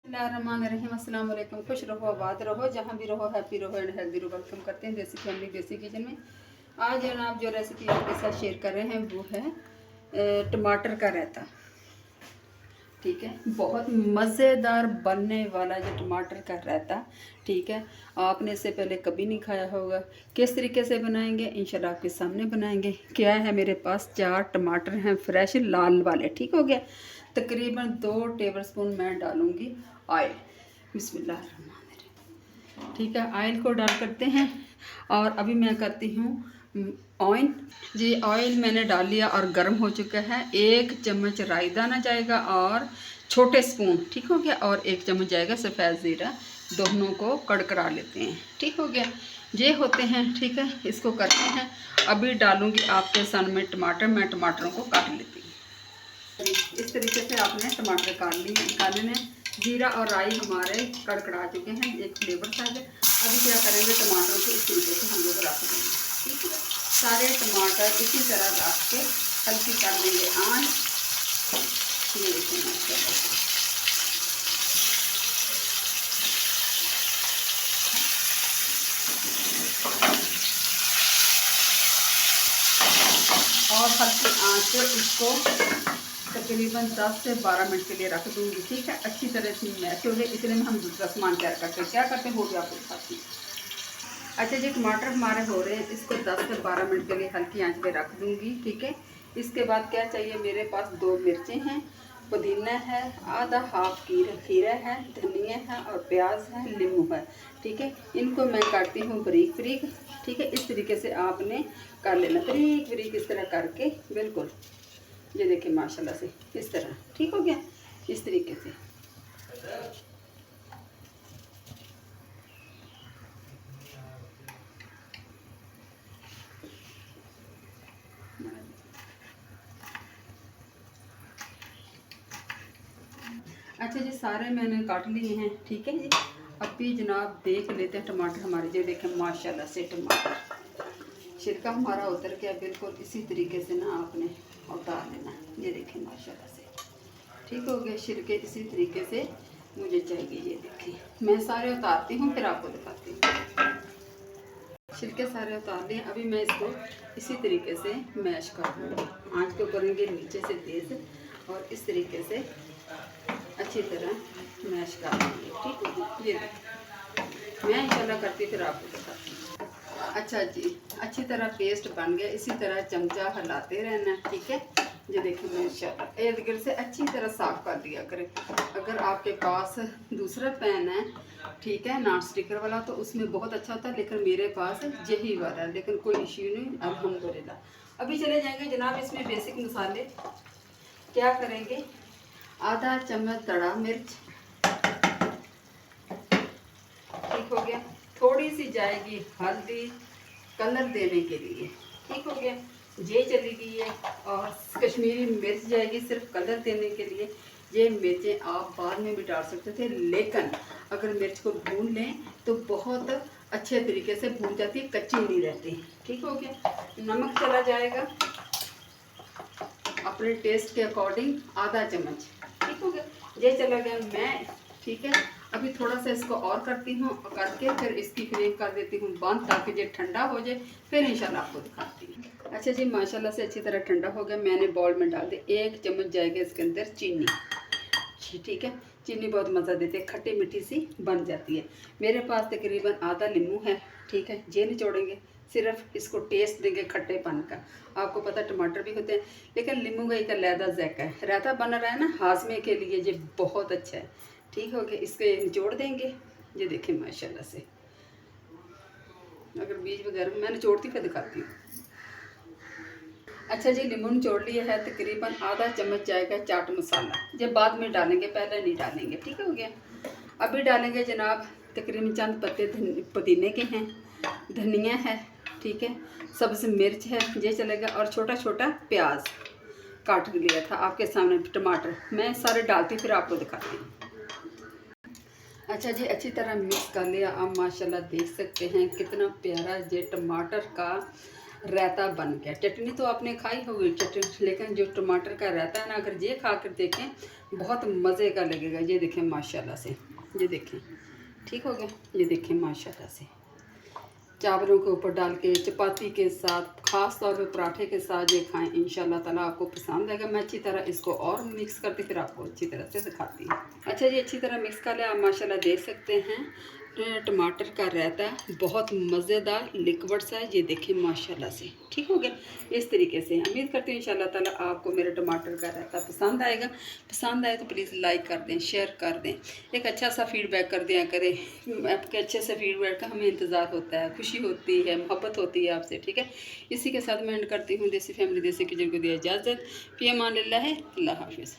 बिस्मिल्लाहिर्रहमानिर्रहीम। अस्सलाम वालेकुम। खुश रहो, आबाद रहो, जहाँ भी रहो, हैप्पी रहो एंड हेल्दी रहो। वेलकम करते हैं देसी फैमिली देसी किचन में। आज जनाब जो रेसिपी आपके साथ शेयर कर रहे हैं वो है टमाटर का रायता। ठीक है, बहुत मज़ेदार बनने वाला जो टमाटर का रायता। ठीक है, आपने इससे पहले कभी नहीं खाया होगा। किस तरीके से बनाएंगे इंशाल्लाह आपके सामने बनाएंगे। क्या है, मेरे पास 4 टमाटर हैं फ्रेश लाल वाले। ठीक हो गया। तकरीबन 2 टेबलस्पून मैं डालूँगी ऑयल। बिस्मिल्लाहिर्रहमानिर्रहीम। ठीक है, ऑयल को डाल करते हैं और अभी मैं करती हूँ ऑयल। जी, ऑयल मैंने डाल लिया और गर्म हो चुका है। 1 चम्मच राई दाना जाएगा और छोटे स्पून, ठीक हो गया, और 1 चम्मच जाएगा सफ़ेद ज़ीरा। दोनों को कड़कड़ा लेते हैं। ठीक हो गया, ये होते हैं। ठीक है, इसको करते हैं। अभी डालूंगी आपके सामने टमाटर। मैं टमाटरों को काट लेती हूँ। इस तरीके से आपने टमाटर काट लिए निकाले हैं। जीरा और राई हमारे कड़कड़ा चुके हैं, एक फ्लेवर सा है। अभी क्या करेंगे, टमाटरों को इस तरीके से हम लोग रख देंगे। ठीक है, सारे टमाटर इसी तरह रख के हल्की कर देंगे आँच। ये देखिए माशाल्लाह। और हल्की आँच पे इसको तकरीबन 10 से 12 मिनट के लिए रख दूँगी। ठीक है, अच्छी तरह से मैश हो गए। इतने में हम दूसरा सामान तैयार करते हैं। क्या करते हैं वो भी आपको दिखाती हूँ। अच्छा जी, टमाटर हमारे हो रहे हैं। इसको 10 से 12 मिनट के लिए हल्की आंच पे रख दूँगी। ठीक है, इसके बाद क्या चाहिए, मेरे पास 2 मिर्चें हैं, पुदीना है, आधा हाफ खीरा है, धनिया है और प्याज है, नींबू है। ठीक है, इनको मैं काटती हूँ बारीक बारीक। ठीक है, इस तरीके से आपने कर लेना, बारीक बारीक इस तरह करके। बिल्कुल, ये देखिए माशाल्लाह से इस तरह। ठीक हो गया, इस तरीके से। अच्छा जी, सारे मैंने काट लिए हैं। ठीक है जी, अभी जनाब देख लेते हैं टमाटर हमारे। जो देखें माशाल्लाह से टमाटर, छिलका हमारा उतर गया। बिल्कुल इसी तरीके से ना आपने उतार लेना। ये देखें माशाल्लाह से ठीक हो गया। छिलके इसी तरीके से मुझे चाहिए। ये देखिए, मैं सारे उतारती हूँ फिर आपको दिखाती हूँ। छिलके सारे उतार लिए। अभी मैं इसको इसी तरीके से मैश कर दूँगी। आँच को करेंगे नीचे से तेज़ और इस तरीके से अच्छी तरह मैश कर लेंगे। ठीक है, ये मैं इंशाल्लाह करती फिर आपको दिखाती हूँ। अच्छा जी, अच्छी तरह पेस्ट बन गया। इसी तरह चमचा हिलाते रहना। ठीक है, ये देखिए मैं इंशाल्लाह इर्द गिर्द से अच्छी तरह साफ़ कर दिया करें। अगर आपके पास दूसरा पैन है, ठीक है, नॉन स्टिकर वाला, तो उसमें बहुत अच्छा होता है, लेकिन मेरे पास यही वाला है। लेकिन कोई इश्यू नहीं, अल्हम्दुलिल्लाह। अभी चले जाएंगे जनाब इसमें बेसिक मसाले। क्या करेंगे, आधा चम्मच दड़ा मिर्च, ठीक हो गया। थोड़ी सी जाएगी हल्दी कलर देने के लिए। ठीक हो गया, ये चली गई है। और कश्मीरी मिर्च जाएगी सिर्फ कलर देने के लिए। ये मिर्चें आप बाद में भी डाल सकते थे, लेकिन अगर मिर्च को भून लें तो बहुत अच्छे तरीके से भून जाती है, कच्ची नहीं रहती। ठीक हो गया, नमक चला जाएगा अपने टेस्ट के अकॉर्डिंग, आधा चम्मच। ठीक हो गया, ये चला गया। मैं ठीक है, अभी थोड़ा सा इसको और करती हूँ, करके फिर इसकी फ्लेम कर देती हूँ बंद, ताकि ये ठंडा हो जाए, फिर इंशाल्लाह आपको दिखाती हूँ। अच्छा जी, माशाल्लाह से अच्छी तरह ठंडा हो गया। मैंने बाउल में डाल दी। 1 चम्मच जाएगा इसके अंदर चीनी। ठीक है, चीनी बहुत मज़ा देती है, खट्टी मीठी सी बन जाती है। मेरे पास तकरीबन आधा नींबू है। ठीक है, ये निचोड़ेंगे, सिर्फ इसको टेस्ट देंगे खट्टेपन का। आपको पता टमाटर भी होते हैं, लेकिन नींबू का एक अलहदा ज़ायका है। रायता बन रहा है ना, हाजमे के लिए ये बहुत अच्छा है। ठीक हो गया, इसके निचोड़ देंगे। ये देखें माशाल्लाह से, अगर बीज वगैरह मैं निचोड़ती फिर दिखाती हूँ। अच्छा जी, नींबू निचोड़ लिया है। तकरीबन आधा चम्मच जाएगा चाट मसाला, जब बाद में डालेंगे, पहले नहीं डालेंगे। ठीक हो गया, अभी डालेंगे जनाब तकरीबन चंद पत्ते पुदीने के हैं, धनिया है, ठीक है, सब्ज़ मिर्च है, ये चलेगा, और छोटा छोटा प्याज काट लिया था आपके सामने। टमाटर मैं सारे डालती फिर आपको दिखाती हूँ। अच्छा जी, अच्छी तरह मिक्स कर लिया। आप माशाल्लाह देख सकते हैं कितना प्यारा ये टमाटर का रायता बन गया। चटनी तो आपने खाई होगी चटनी, लेकिन जो टमाटर का रायता है ना, अगर ये खा कर देखें बहुत मज़े का लगेगा। ये देखें माशाल्लाह से, ये देखें ठीक हो गया। ये देखें माशाल्लाह से चावलों के ऊपर डाल के चपाती के साथ, ख़ास तौर पे पराठे के साथ ये खाएं, इंशाल्लाह ताला आपको पसंद आएगा। मैं अच्छी तरह इसको और मिक्स करके फिर आपको अच्छी तरह से दिखाती हूँ। अच्छा ये अच्छी तरह मिक्स कर लिया। आप माशाल्लाह देख सकते हैं टमाटर का रायता बहुत मज़ेदार लिक्विड सा है। ये देखें माशाल्लाह से ठीक हो गया। इस तरीके से उम्मीद करती हूँ इंशाल्लाह ताला आपको मेरे टमाटर का रायता पसंद आएगा। पसंद आए तो प्लीज़ लाइक कर दें, शेयर कर दें, एक अच्छा सा फीडबैक कर दिया करें। आपके अच्छे से फीडबैक का हमें इंतज़ार होता है, खुशी होती है, मोहब्बत होती है आपसे। ठीक है, इसी के साथ मैं एंड करती हूँ। देसी फैमिली देसी किचन को दिया इजाज़त। फ़ी अमान अल्लाह, अल्लाह हाफ़िज़।